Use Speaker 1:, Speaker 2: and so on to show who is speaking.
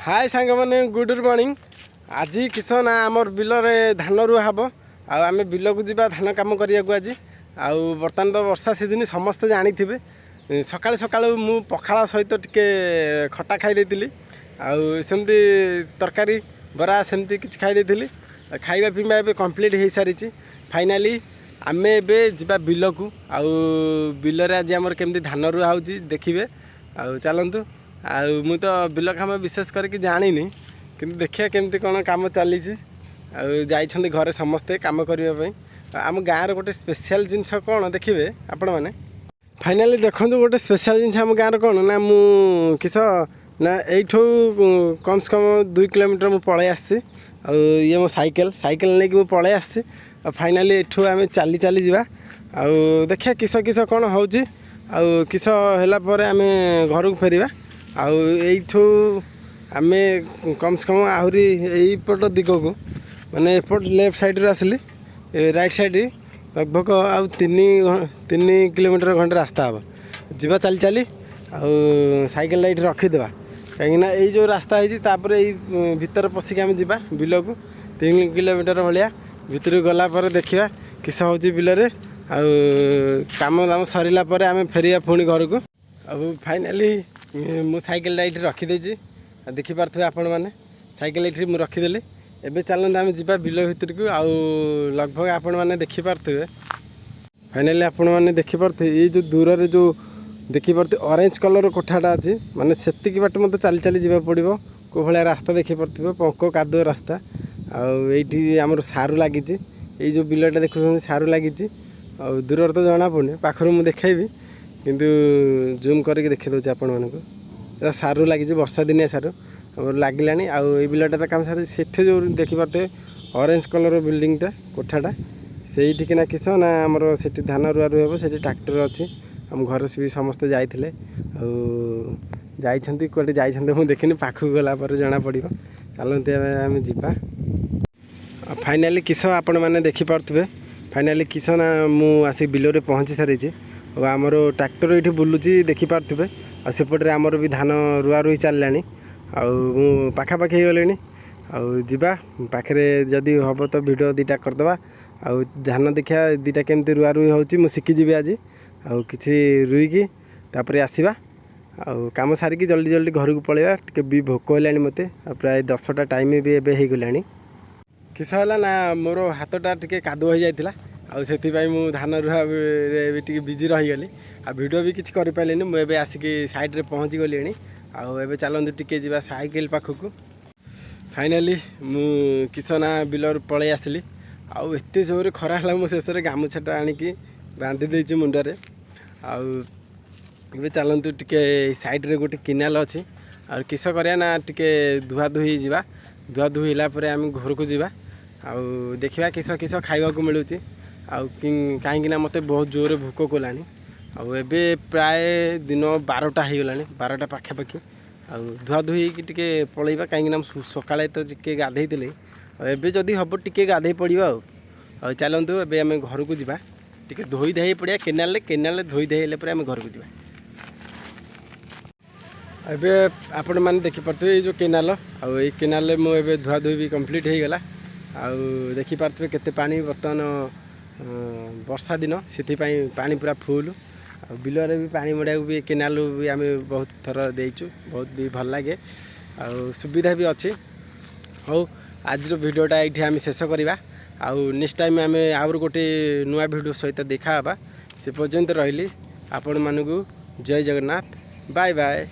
Speaker 1: हाय सांग मैंने good morning. आज किसान आमर बिलरे धान रुआ हम आम बिल को जा धान कम करने को आज बर्तमान तो वर्षा सीजन समस्ते जानी थे। सकाल सकाल मु पखाल सहित टिके खटा खाई देती आमती तरकारी बरा सेमती किसी खाई देती खाଇବା ପିଇବା ଏବେ କମ୍ପ୍ଲିଟ୍ ହେଇସାରିଛି। फाइनाली आमे ଏବେ ଯିବା ବିଲକୁ ଆଉ ବିଲରେ ଆଜି ଆମର କେମିତି ଧାନ ରୁଆ ହେଉଛି ଦେଖିବେ। ଆଉ ଚାଲନ୍ତୁ। ଆଉ ମୁଁ ତ ବିଲ କାମ ବିଶେଷ କରିକି ଜାଣିନି କିନ୍ତୁ ଦେଖିବା କେମିତି କ'ଣ କାମ ଚାଲିଛି। ଆଉ ଯାଇଛନ୍ତି ଘରେ ସମସ୍ତେ କାମ କରିବା ପାଇଁ। ଆମ ଗାଁର ଗୋଟେ ସ୍ପେଶାଲ ଜିନିଷ କ'ଣ ଦେଖିବେ ଆପଣମାନେ। फाइनाली देखନ୍ତୁ ଗୋଟେ ସ୍ପେଶାଲ ଜିନିଷ ଆମ ଗାଁର କ'ଣ ନା ମୁଁ କିସ ନା ଏଇଠୁ କମ୍ ସେ କମ୍ 2 କିଲୋମିଟର ମୁଁ ପଳେଇ ଆସିଛି। ଆଉ ଇଏ ମୋ ସାଇକେଲ ନେଇକି ମୁଁ ପଳେଇ ଆସିଛି। ଆଉ फाइनाली ଏଠୁ ଆମେ ଚାଲି ଚାଲି ଯିବା ଆଉ ଦେଖିବା କିସ କିସ କ'ଣ ହେଉଛି। ଆଉ କିସ ହେଲା ପରେ ଆମେ ଘରକୁ ଫେରିବା। ଆଉ ଏଇଠୁ ଆମେ କମ୍ ସେ କମ୍ ଆହୁରି ଏଇପଟ ଦିଗକୁ ମାନେ ଏପଟ ଲେଫ୍ଟ ସାଇଡ଼ରୁ ଆସିଲି ରାଇଟ୍ ସାଇଡ଼ लगभग आउ 3 किलोमीटर घंटे रास्ता हम जीवा चली चली आउ साइकेल लाइट रखीदेवा कहीं यही जो रास्ता है भीतर पशिक आम जा बिल को 3 किलोमीटर भाया भीतर गलापर देखा किस हो बिलरे आम दाम सरला आम फेरिया पुणी घर को। अब फाइनाली मु साइकेल लाइट रखीदे देखिपे आपण मैंने साइकेल लाइट मुझे रखीदेली। एबे चलते आम जा बिल भितर को आउ लगभग आपण मैंने देखिपे। फाइनाली आपण मैंने देखिपे ये जो दूर रे जो देखिपे ऑरेंज कलर कोठाटा अच्छी माने सेतिकी बाट मत चली चली जा पड़ो को भाया रास्ता देखिपे पंक कादुआ रास्ता। आईटी आमर सारू लगी ये जो बिलटा देखुं सारू लगी दूर तो जना पड़े पाखर मुझे देखी किंतु जूम करके देखी दूसरे आपण मानक सारू लगी वर्षा दिनिया सारू लगिला आई बिलटा तो कम सारी से जो देखिपे ऑरेंज कलर बिल्डिंगटा कोठाटा से किस ना आमर से धान रुआ रुई हम से ट्रैक्टर अच्छी आम घर से भी समस्ते जाते जाइए कौटे जाइए मुझे देखनी पाखक गला जना पड़ चलते आम जा। फाइनाली किस आपण मैंने देखिपे फाइनाली किस ना मुझे बिलरे पहुँची सारी आमर ट्रैक्टर ये बुलूची देखिपे आसेपटे आमर भी धान रुआ रुई चलला पाखापाखी गले आवा पाखे जदि हम तो वीडियो दीटा करदे आउ धान देखा दीटा केमती रुआ रुई हो शिखीजी आज आउ कि रुईकी तापर आसवा आम सारिकी जल्दी जल्दी घर को पलैया टे भी भोक है मत प्राय 10टा टाइम भी एवं होगला किस है ना मोर हाथटा टे कादुआ हो जाता से धान रुआ टे बिजी रहीगली वीडियो भी किसी कर पारे मुझे आसिक साइड्रे पहुँची गली आउ चलते टिके जा साइकेल पाखक। फाइनाली मु किसना बिलर पलि आसली आउ एत जोर खरा है शेष में गामुछाटा आणिकी बांधी देती मुंडे आउ चलतु टिके साइड्रे गोटे केनाल अच्छी आ किस करिया ना टिके धुआ धुई जा धुआ धुई होगापर आम घर को जा देखा किस किस खावा मिलूँ कहीं मत बहुत जोर भोक कलानी आबे प्राय दिन 12टा हो गला 12टा पाखापाखि धुआ धुई टे पलैबा कहीं सकाले तो टे गाधे एबे जदि हम टे गाधे पड़ा चलतु एबे आम घर को जा टे धोई धाई पड़ा केनाल धोई धाई आम घर को जा। एबे आपण मैंने देखिपे ये जो केनाल आई केनाल मुझे धुआ धुई भी कम्प्लीट हो गला देखिपे केते पानी बर्तमान वर्षा दिन से पानी पूरा फुल बिलरे भी पानी मड़ा भी केनाल भी आम बहुत थर देचु बहुत भी भल लगे सुविधा भी अच्छी। हो आज वीडियोटा ये आम शेष करवा आउ नेक्स्ट टाइम आम आउर गोटे नुआ वीडियो सहित देखा से पर्यंत रही आपण मानू जय जगन्नाथ बाय बाय।